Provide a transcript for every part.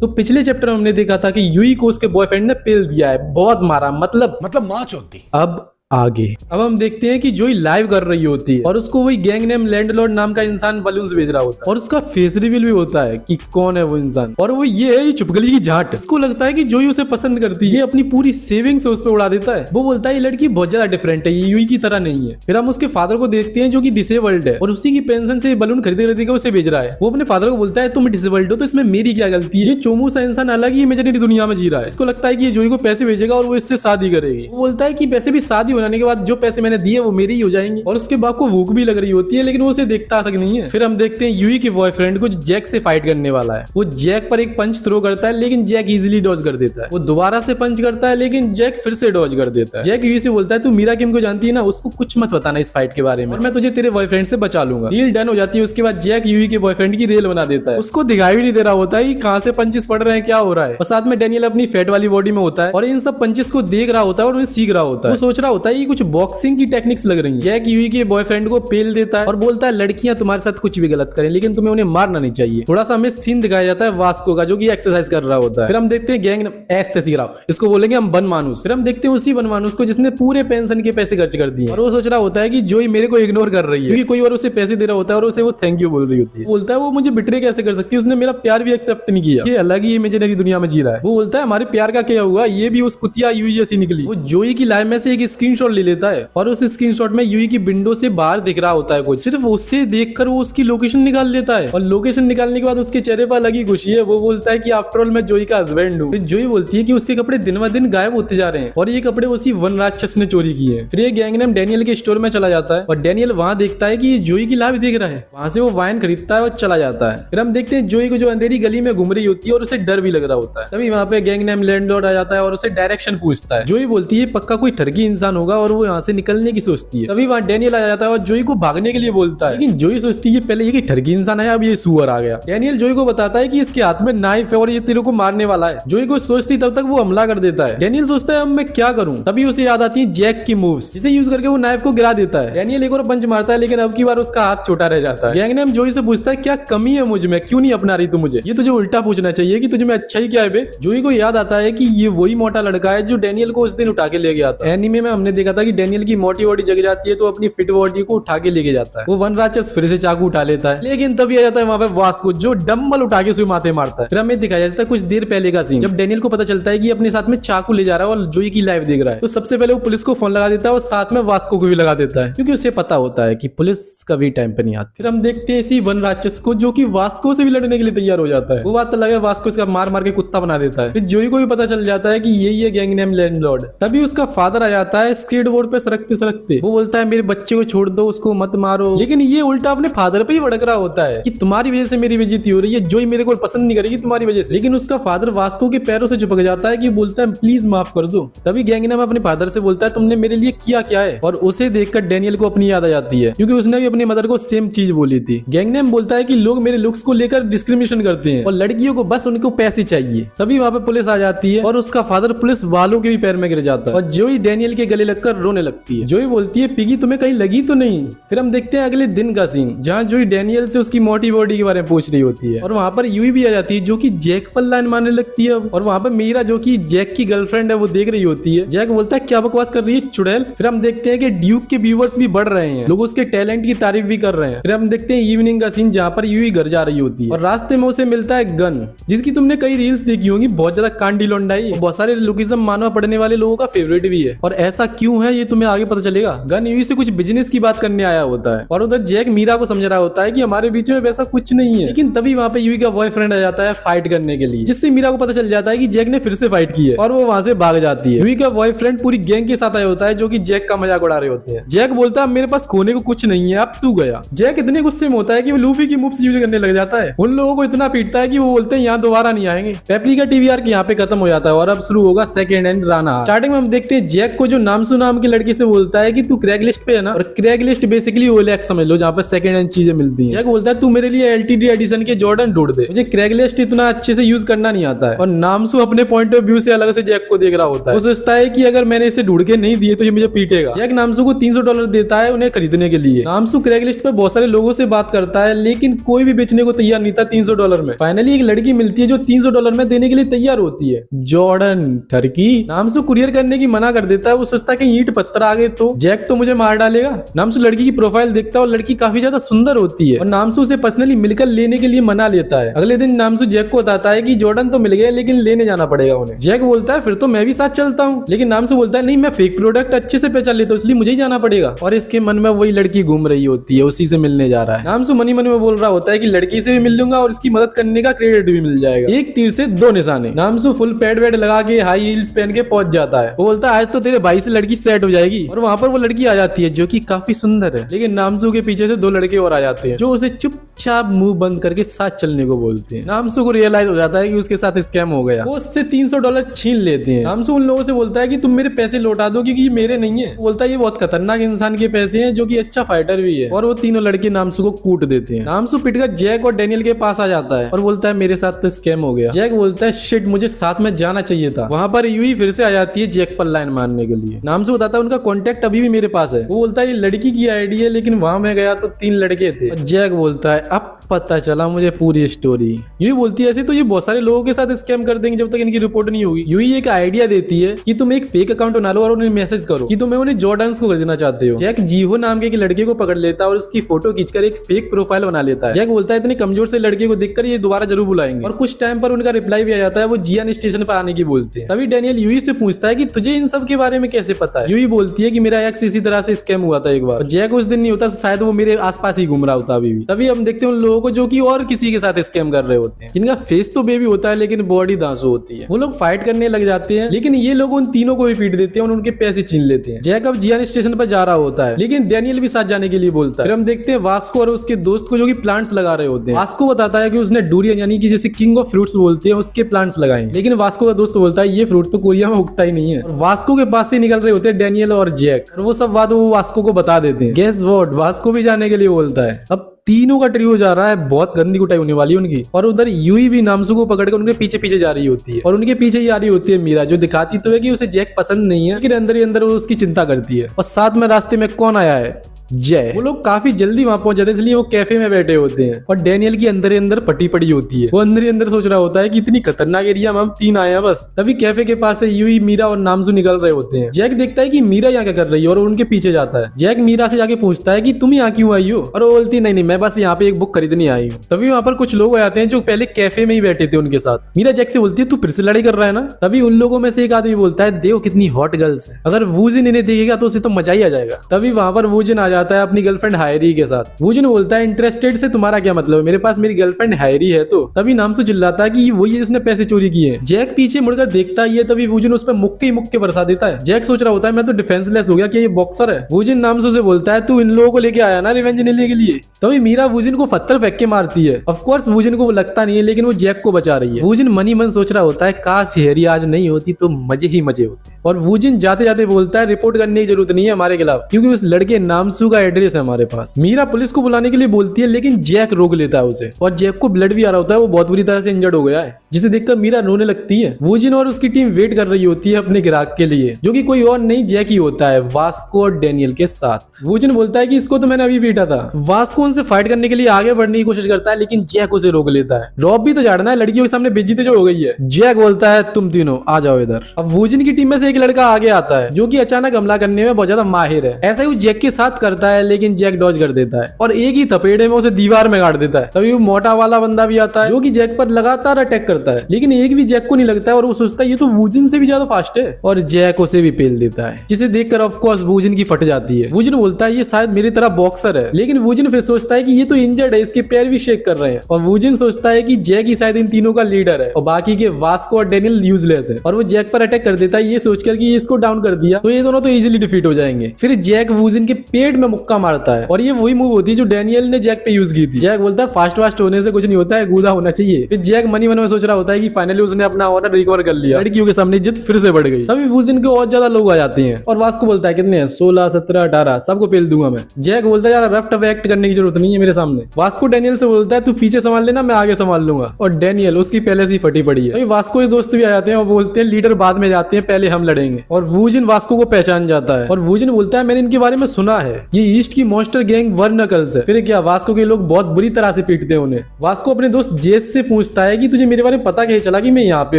तो पिछले चैप्टर में हमने देखा था कि यूई को उसके बॉयफ्रेंड ने पेल दिया है, बहुत मारा, मतलब माँ चौथी। अब आगे अब हम देखते हैं कि जोई लाइव कर रही होती है और उसको वही गैंग नेम लैंडलॉर्ड नाम का इंसान बलून्स भेज रहा होता है और उसका फेस रिवील भी होता है कि कौन है वो इंसान, और वो ये है, ये चुपगली की झाट। इसको लगता है कि जोई उसे पसंद करती है, अपनी पूरी सेविंग्स उस पर उड़ा देता है। वो बोलता है ये लड़की बहुत ज्यादा डिफरेंट है, ये यूई की तरह नहीं है। फिर हम उसके फादर को देखते हैं जो कि डिसेबल्ड है और उसी की पेंशन से बलून खरीदे उसे भेज रहा है। वो अपने फादर को बोलता है तुम डिसेबल्ड हो तो इसमें मेरी क्या गलती है, ये चोमू सा इंसान अलग ही इमेजिनरी दुनिया में जी रहा है। इसको लगता है कि ये जोई को पैसे भेजेगा और वो इससे शादी करेगी। वो बोलता है कि पैसे भी शादी होने के बाद जो पैसे मैंने दिए वो मेरी ही हो जाएंगे, और उसके बाप को भूख भी लग रही होती है लेकिन वो उसे देखता तक नहीं है। फिर हम देखते हैं यूई के बॉयफ्रेंड को जैक से फाइट करने वाला है। वो जैक पर एक पंच थ्रो करता है लेकिन जैक इजीली डॉज कर देता है। वो दोबारा से पंच करता है लेकिन जैक फिर से डॉज कर देता है। जैक यूई से बोलता है तू मीरा किम को जानती है ना, उसको कुछ मत बताना इस फाइट के बारे में, और मैं तुझे तेरे बॉयफ्रेंड से बचा लूंगा। डील डन हो जाती है। उसके बाद जैक यूई के बॉयफ्रेंड की रेल बना देता है। उसको दिखाई भी नहीं दे रहा होता है कहां से पंचेस पड़ रहे हैं, क्या हो रहा है। और साथ में डेनियल अपनी फैट वाली बॉडी में होता है और इन सब पंचेस को देख रहा होता है और उन्हें सीख रहा होता है। वो सोच रहा होता है ये कुछ बॉक्सिंग की टेक्निक्स लग रही है। जैक यूई के बॉयफ्रेंड को पेल देता है और बोलता है लड़कियां तुम्हारे साथ कुछ भी गलत करें लेकिन तुम्हें उन्हें मारना नहीं चाहिए। थोड़ा सा हमें सीन दिखाया जाता है वास्को का जो कि एक्सरसाइज कर रहा होता है। फिर हम देखते हैं गैंग ऐसे सीख रहा, इसको बोलेंगे हम बन मानुस। फिर हम देखते हैं उसी बन मानुस को जिसने पूरे पेंशन के पैसे खर्च कर दिए और वो सोच रहा होता है कि जोई मेरे को इग्नोर कर रही है क्योंकि कोई और उसे पैसे दे रहा होता है और उसे वो थैंक यू बोल रही होती है। बोलता है वो मुझे बिट्रे कैसे कर सकती है, उसने मेरा प्यार भी एक्सेप्ट नहीं किया, ये अलग ही इमेजिनरी दुनिया में जी रहा है। वो बोलता है हमारे प्यार का क्या हुआ, ये भी उस कुतिया यूई जैसी निकली। वो जोई की लाइफ में से एक स्क्रीनशॉट ले लेता है और उस स्क्रीनशॉट में यूई की विंडो से बाहर दिख रहा होता है कुछ, सिर्फ उससे देखकर वो उसकी लोकेशन निकाल लेता है और लोकेशन निकालने के बाद उसके चेहरे पर लगी खुशी है। वो बोलता है कि आफ्टर ऑल मैं जोई का हस्बैंड हूँ। फिर जोई बोलती है कि उसके कपड़े दिन ब दिन गायब होते जा रहे हैं और ये कपड़े उसी वन राक्षस ने चोरी किए हैं। फिर ये गैंग नेम डेनियल के स्टोर में चला जाता है और डेनियल वहां देखता है कि ये जोई की लाइफ देख रहा है। वहां से वो वाइन खरीदता है और चला जाता है। फिर हम देखते हैं जोई को जो अंधेरी गली में घूम रही होती है और उसे डर भी लग रहा होता है। तभी वहां पे गैंग नेम लैंडलॉर्ड आ जाता है और उसे डायरेक्शन पूछता है। जोई बोलती है पक्का कोई ठरकी इंसान होगा और वो यहाँ से निकलने की सोचती है। तभी वहां डेनियल आ जाता है और जोई को भागने के लिए बोलता है लेकिन जोई सोचती है पहले ये कि ठरकी इंसान है अब ये सुअर आ गया। डेनियल जोई को बताता है कि इसके हाथ में नाइफ है और ये तेरे को मारने वाला है। जोई को सोचती तब तक वो हमला कर देता है। डेनियल सोचता है अब मैं क्या करूं, तभी उसे याद आती है जैक की मूव्स, जिसे यूज करके वो नाइफ को गिरा देता है। डेनियल एक और पंच मारता है लेकिन अब की बार उसका हाथ छोटा रह जाता है। गैंग नेम जोई से पूछता है क्या कमी है मुझ में, क्यों नहीं अपना रही तू मुझे, ये तुझे उल्टा पूछना चाहिए कि तुझे मैं अच्छा ही क्या है बे। जोई को याद आता है कि ये वही मोटा लड़का है जो डेनियल को उस दिन उठा के ले गया था। एनीमे में हमने देखा था कि डेनियल की मोटी बॉडी जग जाती है तो अपनी फिट बॉडी को उठा के लेके जाता है। वो वन राक्षस फिर से चाकू उठा लेता है लेकिन तभी आ जाता है वहां पे वास्को जो डंबल उठा के उसके माथे मारता है। फिर हमें दिखाया जाता है कुछ देर पहले का सीन जब डेनियल को पता चलता है कि अपने साथ में चाकू ले जा रहा है और जोई की लाइफ देख रहा है। तो सबसे पहले वो पुलिस को फोन लगा देता है और साथ में वास्को को भी लगा देता है क्योंकि उसे पता होता है कि पुलिस कभी टाइम पे नहीं आती। फिर हम देखते हैं इसी वन राक्षस को जो कि वास्को से भी लड़ने के लिए तैयार हो जाता है। वो बात अलग है, वास्को इसका मार मार के कुत्ता बना देता है। फिर जोई को भी पता चल जाता है कि यही है गैंग नेम लैंडलॉर्ड। तभी उसका फादर आ जाता है स्केट बोर्ड पे सरकते सरकते। वो बोलता है मेरे बच्चे को छोड़ दो, उसको मत मारो, लेकिन ये उल्टा अपने फादर पे ही भड़क रहा होता है कि तुम्हारी वजह से मेरी बेइज्जती हो रही है, जोई मेरे को पसंद नहीं करेगी तुम्हारी वजह से। लेकिन उसका फादर वास्को के पैरों से चिपक जाता है कि बोलता है प्लीज माफ कर दो। तभी गैंग नेम अपने फादर से बोलता है तुमने मेरे लिए किया क्या है, और उसे देखकर डेनियल को अपनी याद आ जाती है क्योंकि उसने भी अपनी मदर को सेम चीज बोली थी। गैंग नेम बोलता है कि लोग मेरे लुक्स को लेकर डिस्क्रिमिनेशन करते हैं और लड़कियों को बस उनको पैसे चाहिए। तभी वहां पे पुलिस आ जाती है और उसका फादर पुलिस वालों के भी पैर में गिर जाता है और जोई डेनियल के गले लगकर रोने लगती है। जोई बोलती है पिगी तुम्हें कहीं लगी तो नहीं। फिर हम देखते हैं अगले दिन का सीन जहाँ जोई डेनियल से उसकी मोटी बॉडी के बारे में पूछ रही होती है और वहां पर यूई भी आ जाती है जो कि जैक पर लाइन मारने लगती है और वहां पर मीरा जो कि जैक की गर्लफ्रेंड है वो देख रही होती है। जैक बोलता है क्या बकवास कर रही है चुड़ैल। फिर हम देखते हैं कि ड्यूक के व्यूअर्स भी बढ़ रहे हैं, लोग उसके टैलेंट की तारीफ भी कर रहे हैं। फिर हम देखते हैं इवनिंग का सीन जहाँ पर यूई घर जा रही होती है और रास्ते में उसे मिलता है गन जिसकी तुमने कई रील्स देखी होंगी, बहुत ज्यादा कांडी लौंडाई, बहुत सारे लुकिज्म मानवा पढ़ने वाले लोगों का फेवरेट भी है। और ऐसा क्यों है ये तुम्हें आगे पता चलेगा। गन यूई से कुछ बिजनेस की बात करने आया होता है और उधर जैक मीरा को समझ रहा होता है कि हमारे बीच में वैसा कुछ नहीं है। लेकिन तभी वहां पे यूई का बॉयफ्रेंड आ जाता है फाइट करने के लिए, जिससे मीरा को पता चल जाता है कि जैक ने फिर से फाइट की है और वो वहां से भाग जाती है। यूई का बॉयफ्रेंड पूरी गैंग के साथ आया होता है जो कि जैक का मजाक उड़ा रहे होते हैं। जैक बोलता है मेरे पास खोने को कुछ नहीं है, अब तू गया। जैक इतने गुस्से में होता है कि वो लूफी की मूव्स यूज करने लग जाता है, उन लोगों को इतना पीटता है कि वो बोलते हैं यहाँ दोबारा नहीं आएंगे। पेपली का टीवी आर्क यहाँ पे खत्म हो जाता है और अब शुरू होगा सेकंड एंड राना। स्टार्टिंग में हम देखते हैं जैक को जो नाम नामसू नाम के लड़के से बोलता है कि तू क्रैगलिस्ट पे है ना, और क्रैगलिस्ट बेसिकली ओएलएक्स समझ लो, जहाँ पर सेकंड हैंड चीजें मिलती हैं। जैक बोलता है तू मेरे लिए एलटीडी एडिशन के जॉर्डन ढूंढ दे, मुझे क्रैगलिस्ट इतना अच्छे से यूज करना नहीं आता है। और नामसू अपने पॉइंट ऑफ व्यू से अलग से जैक को देख रहा होता है। वो सोचता है कि अगर मैंने इसे ढूंढ के नहीं दिए तो ये मुझे पीटेगा। जैक नामसू को $300 देता है उन्हें खरीदने के लिए। नामसू क्रैगलिस्ट पे बहुत सारे लोगों से बात करता है, लेकिन कोई भी बेचने को तैयार नहीं था $300 में। फाइनली एक लड़की मिलती है जो $300 में देने के लिए तैयार होती है, जॉर्डन टर्की। नामसू कुरियर करने की मना कर देता है, वो सोचता है कि ईंट पत्थर आ गए तो जैक तो मुझे मार डालेगा। नामसू लड़की की प्रोफाइल देखता है और लड़की काफी ज्यादा सुंदर होती है, और नामसू उसे पर्सनली मिलकर लेने के लिए मना लेता है। अगले दिन नामसू जैक को बताता है कि जॉर्डन तो मिल गया लेकिन लेने जाना पड़ेगा उन्हें। जैक बोलता है फिर तो मैं भी साथ चलता हूँ, लेकिन नामसू बोलता है नहीं, मैं फेक प्रोडक्ट अच्छे से पहचान लेता हूँ इसलिए मुझे ही जाना पड़ेगा। और इसके मन में वही लड़की घूम रही होती है, उसी से मिलने जा रहा है। नामसू मनी मन में बोल रहा होता है कि लड़की से भी मिल लूंगा और इसकी मदद करने का क्रेडिट भी मिल जाएगा। एक तीर से दो निशाने। नामसू फुल पैड वैड लगा के हाई हील्स पहन के पहुंच जाता है। वो बोलता है आज तो तेरे भाई से लड़की सेट हो जाएगी, और वहां पर वो लड़की आ जाती है जो कि काफी सुंदर है। लेकिन नामसू के पीछे से दो लड़के और आ जाते हैं जो उसे चुपचाप मुंह बंद करके साथ चलने को बोलते हैं। नामसू को रियलाइज हो जाता है कि उसके साथ स्कैम हो गया। वो उससे $300 छीन लेते हैं। नामसू उन लोगों से बोलता है कि तुम मेरे पैसे लौटा दो क्योंकि ये मेरे नहीं है। बोलता है ये बहुत खतरनाक इंसान के पैसे हैं जो कि अच्छा फाइटर भी है, और वो तीनों लड़के नामसू को कूट देते हैं। नामसू पिटकर जैक और डैनियल के पास आ जाता है और बोलता है मेरे साथ तो स्कैम हो गया। जैक बोलता है शिट, मुझे साथ में जाना चाहिए था। वहां पर यूई फिर से आ जाती है जैक पर लाइन मारने के लिए। नामसू बताता है उनका कॉन्टेक्ट अभी भी मेरे पास है। वो बोलता है ये लड़की की आईडी है, लेकिन वहां मैं गया तो 3 लड़के थे। और जैक बोलता है अब पता चला मुझे पूरी स्टोरी। यूई बोलती है ऐसे तो ये बहुत सारे लोगों के साथ स्कैम कर देंगे जब तक इनकी रिपोर्ट नहीं होगी। यूई एक आइडिया देती है कि तुम एक फेक अकाउंट बना लो और उन्हें मैसेज करो कि तुम्हें उन्हें जॉर्डन्स को खरीदना चाहते हो। जैक जीहो नाम के एक लड़के को पकड़ लेता है और उसकी फोटो खींचकर एक फेक प्रोफाइल बना लेता है। जैक बोलता है इतने कमजोर से लड़के को देखकर ये दोबारा जरूर बुलाएंगे, और कुछ टाइम पर उनका रिप्लाई भी आ जाता है। वो जियान स्टेशन पर आने की बोलते हैं। तभी डैनियल यूई से पूछता है कि तुझे इन सब के बारे में कैसे पता है। यूई बोलती है कि मेरा एक्स इसी तरह से स्कैम हुआ था एक बार, जैक उस दिन नहीं होता, शायद वो मेरे आसपास ही घूम रहा होता अभी भी। तभी हम देखते हैं उन लोगों को जो कि और किसी के साथ स्कैम कर रहे होते हैं, जिनका फेस तो बेबी होता है लेकिन बॉडी दांसू होती है। वो लोग फाइट करने लग जाते हैं, लेकिन ये लोग उन तीनों को भी पीट देते हैं और उनके पैसे छीन लेते हैं। जैक अब जियान स्टेशन पर जा रहा होता है, लेकिन डैनियल भी साथ जाने के लिए बोलता है। फिर हम देखते हैं वास्को और उसके दोस्त को जो कि प्लांट्स लगा रहे होते हैं। वास्को बताता है कि उसने डूरियन यानी कि जैसे किंग ऑफ फ्रूट्स बोलते हैं उसके प्लांट्स लगाए, लेकिन वास्को का दोस्त बोलता है ये फ्रूट तो कोरिया में उगता ही नहीं है। और वास्को के पास से निकल रहे होते हैं डैनियल और जैक, और वो सब बात वो वास्को को बता देते हैं। गेस व्हाट, वास्को भी जाने के लिए बोलता है। अब तीनों का ट्रियो जा रहा है, बहुत गंदी कुटाई होने वाली है उनकी। और उधर यूई भी नामसू को पकड़कर उनके पीछे पीछे जा रही होती है, और उनके पीछे ही आ रही होती है मीरा, जो दिखाती तो है कि उसे जैक पसंद नहीं है, लेकिन अंदर ही अंदर वो उसकी चिंता करती है। और साथ में रास्ते में कौन आया है, जय। वो लोग काफी जल्दी वहां पहुंच जाते हैं, इसलिए वो कैफे में बैठे होते हैं, और डैनियल की अंदर ही अंदर पटी पड़ी होती है। वो अंदर ही अंदर सोच रहा होता है कि इतनी खतरनाक एरिया में हम 3 आए हैं बस। तभी कैफे के पास से यूई, मीरा और नामसू निकल रहे होते हैं। जैक देखता है कि मीरा यहाँ क्या कर रही है और उनके पीछे जाता है। जैक मीरा से जाके पूछता है कि तुम यहाँ क्यों आई हो, और वो बोलती है नहीं, मैं बस यहाँ पे एक बुक खरीदने आई हूँ। तभी वहाँ पर कुछ लोग आते हैं जो पहले कैफे में ही बैठे थे उनके साथ। मीरा जैक से बोलती है तू फिर से लड़ाई कर रहा है ना। तभी उन लोगों में से एक आदमी बोलता है देखो कितनी हॉट गर्ल्स है, अगर वूजिन इन्हें देखेगा तो उसे तो मजा ही आ जाएगा। तभी वहां पर वूजिन आ जाता है अपनी गर्लफ्रेंड हायरी के साथ। वूजिन बोलता है इंटरेस्टेड से तुम्हारा क्या मतलब है, मेरे पास मेरी गर्लफ्रेंड हायरी है तो। तभी नामसू चिल्लाता है कि वही जिसने पैसे चोरी किए। जैक पीछे मुड़कर देखता ही है, तभी वूजिन उस पर मुक्के ही मुक्के बरसा देता है। जैक सोच रहा होता है मैं तो डिफेंसलेस हो गया कि ये बॉक्सर है। वूजिन नामसू से बोलता है तू इन लोगों को लेके आया ना रिवेंज लेने के लिए। तभी मीरा वूजिन को पत्थर फेंक के मारती है। ऑफ कोर्स वूजिन को लगता नहीं है, लेकिन वो जैक को बचा रही है। वूजिन मनी मन सोच रहा होता है काश हैरी आज नहीं होती तो मजे ही मजे होते। और वूजिन जाते जाते बोलता है रिपोर्ट करने की जरूरत नहीं है हमारे खिलाफ, क्योंकि उस लड़के नामसू का एड्रेस है हमारे पास। मीरा पुलिस को बुलाने के लिए बोलती है, लेकिन जैक रोक लेता है उसे, और जैक को ब्लड भी आ रहा होता है, वो बहुत बुरी तरह से इंजर्ड हो गया है, जिसे देखकर मीरा रोने लगती है। वूजिन और उसकी टीम वेट कर रही होती है अपने ग्राहक के लिए, जो कि कोई और नहीं जैक ही होता है, वास्को और डैनियल के साथ। वूजिन बोलता है कि इसको तो मैंने अभी पीटा था। वास्को उनसे फाइट करने के लिए आगे बढ़ने की कोशिश करता है, लेकिन जैक उसे रोक लेता है। रॉब भी तो झाड़ना है, लड़कियों के सामने बेइज्जती जो हो गई है। जैक बोलता है तुम तीनों आ जाओ इधर। अब वूजिन की टीम में से एक लड़का आगे आता है, जो कि अचानक हमला करने में बहुत ज्यादा माहिर है। ऐसा ही वो जैक के साथ करता है, लेकिन जैक डॉज कर देता है और एक ही थपेड़े में उसे दीवार में गाड़ देता है। तभी वो मोटा वाला बंदा भी आता है, जो कि जैक पर लगातार अटैक करता है, लेकिन एक भी जैक को नहीं लगता है, और वो सोचता है ये तो वूजिन से भी ज्यादा फास्ट है, और जैक उसे भी पेल देता है, जिसे देखकर ऑफ कोर्स वूजिन की फट जाती है। वूजिन बोलता है ये शायद मेरी तरह बॉक्सर है, लेकिन वूजिन फिर सोचता है कि ये तो इंजर्ड है, इसके पैर भी शेक कर रहे हैं। और वूजिन सोचता है कि जैक ही शायद इन तीनों का लीडर है और बाकी के वास्को और डैनियल यूजलेस है, और वो जैक पर अटैक कर देता है ये सोचकर कि इसको डाउन कर दिया तो ये दोनों तो इजीली डिफीट हो जाएंगे। फिर जैक वूजिन के पेट में मुक्का मारता है और ये वही मूव होती है जो डैनियल ने जैक पे यूज की थी। जैक बोलता है फास्ट होने से कुछ नहीं होता है, गूदा होना चाहिए। फिर जैक मन में सोच रहा होता है कि फाइनली उसने अपना ऑनर रिकवर कर लिया। लड़कियों के सामने इज्जत फिर से बढ़ गई। तभी वूजिन के और ज्यादा लोग आ जाते हैं और वास्को बोलता है कितने 16, 17, 18 सबको पेल दूंगा मैं। जैक बोलता है यार रफ टफ एक्ट करने की जरूरत नहीं है मेरे सामने। वास्को डैनियल से बोलता है तू पीछे संभाल लेना, मैं आगे संभाल लूंगा। और डैनियल उसकी पहले से ही फटी पड़ी है। वास्को के दोस्त भी आ जाते हैं और बोलते हैं लीडर बाद में जाते हैं, पहले हम लड़ेंगे। और वूजिन वास्को को पहचान जाता है और वूजिन बोलता है मैंने इनके बारे में सुना है, ये ईस्ट की मॉन्स्टर गैंग वर्नकल्स है। फिर क्या वास्को के लोग बहुत बुरी तरह से पीटते हैं उन्हें। वास्को अपने दोस्त जेस से पूछता है कि तुझे मेरे बारे में पता कैसे चला कि मैं यहाँ पे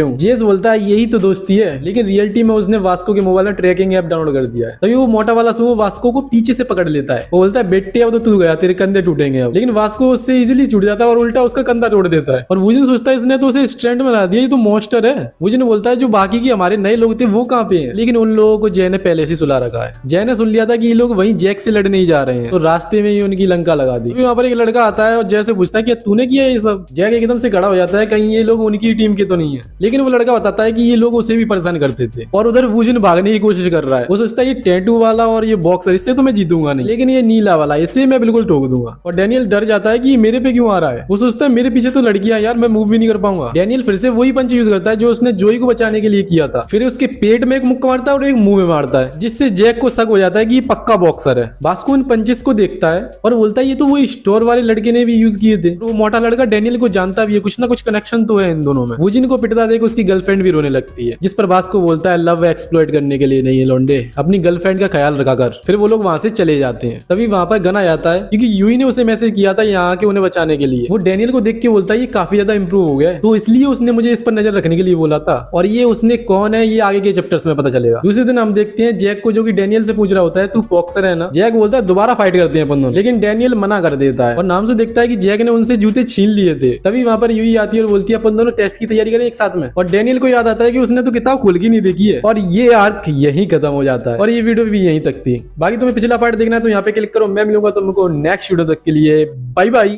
हूँ। जेस बोलता है यही तो दोस्ती है, लेकिन रियलिटी में उसने वास्को के मोबाइल में ट्रैकिंग ऐप डाउनलोड कर दिया है। तभी वो मोटा वाला सुमो वास्को को पीछे से पकड़ लेता है। वो बोलता है बेटे अब तो तू गया, तेरे कंधे टूटेंगे अब। लेकिन वास्को उससे इजीली छूट जाता है और उल्टा उसका कंधा तोड़ देता है। और वूजिन सोचता है इसने तो उसे स्ट्रेंड में ला दिया, ये तो मॉन्स्टर है। वूजिन बोलता है जो बाकी के हमारे नए लोग थे वो कहाँ पे हैं, लेकिन उन लोगों को जय ने पहले से सुला रखा है। जय ने सुन लिया था कि ये लोग वहीं जैक से लड़ने ही जा रहे हैं, तो रास्ते में ही उनकी लंका लगा दी। वहां पर एक लड़का आता है और जय से पूछता है कि तूने किया ये सब। जैक एकदम से खड़ा हो जाता है, कहीं ये लोग उनकी टीम के तो नहीं है। लेकिन वो लड़का बताता है कि ये लोग उसे भी परेशान करते थे। और उधर वूजिन भागने की कोशिश कर रहा है। वो सोचता है ये टैटू वाला और ये बॉक्सर इससे तो मैं जीतूंगा नहीं, लेकिन ये नीला वाला इससे मैं बिल्कुल ठोक दूंगा। और डैनियल डर जाता है कि ये मेरे पे क्यों आ रहा है। वो सोचता है मेरे पीछे तो लड़कियां यार, मैं मूव भी नहीं कर पाऊंगा। डैनियल फिर से वही पंच यूज करता है जो उसने जोई को बचाने के लिए किया था। फिर उसके पेट में एक मुक्का मारता है और एक मुंह में मारता है, जिससे जैक को शक हो जाता है कि ये पक्का बॉक्सर है। वास्को इन पंचेस को देखता है और बोलता है ये तो वो स्टोर वाले लड़के ने भी यूज किए थे। वो मोटा लड़का डैनियल को जानता भी है, कुछ ना कुछ कनेक्शन तो है इन दोनों में। वूजिन को पिटता देख उसकी गर्लफ्रेंड भी रोने लगती है, जिस पर वास्को बोलता है लव एक्सप्लॉइट करने के लिए नहीं है लौंडे, अपनी गर्लफ्रेंड का ख्याल रखा कर। फिर वो लोग वहां से चले जाते हैं। तभी वहां पर गन आ जाता है क्योंकि यूई ने उसे मैसेज किया था यहाँ आके उन्हें बचाने के लिए। वो डैनियल को देख के बोलता है ये काफी ज्यादा इंप्रूव हो गया है, तो इसलिए उसने मुझे इस पर नजर रखने के लिए बोला था। और ये उसने कौन है ये आगे के चैप्टर्स में पता चलेगा। दूसरे दिन हम देखते हैं जैक को, जो कि डैनियल से पूछ रहा होता है तू बॉक्सर है ना। जैक बोलता है दोबारा फाइट करते हैं अपन दोनों, लेकिन डैनियल मना कर देता है और नाम से देखता है कि जैक ने उनसे जूते छीन लिए थे। तभी वहां पर यूई आती है और बोलती है अपन दोनों टेस्ट की तैयारी करें एक साथ में। और डैनियल को याद आता है कि उसने तो किताब खोल के नहीं देखी है। और ये आर्क यही खत्म हो जाता है और ये वीडियो भी यहीं तक थी। बाकी तुम्हें पिछला पार्ट देखना है तो यहाँ पे क्लिक करो। मैं मिलूंगा तुमको नेक्स्ट वीडियो तक के लिए। Bye bye.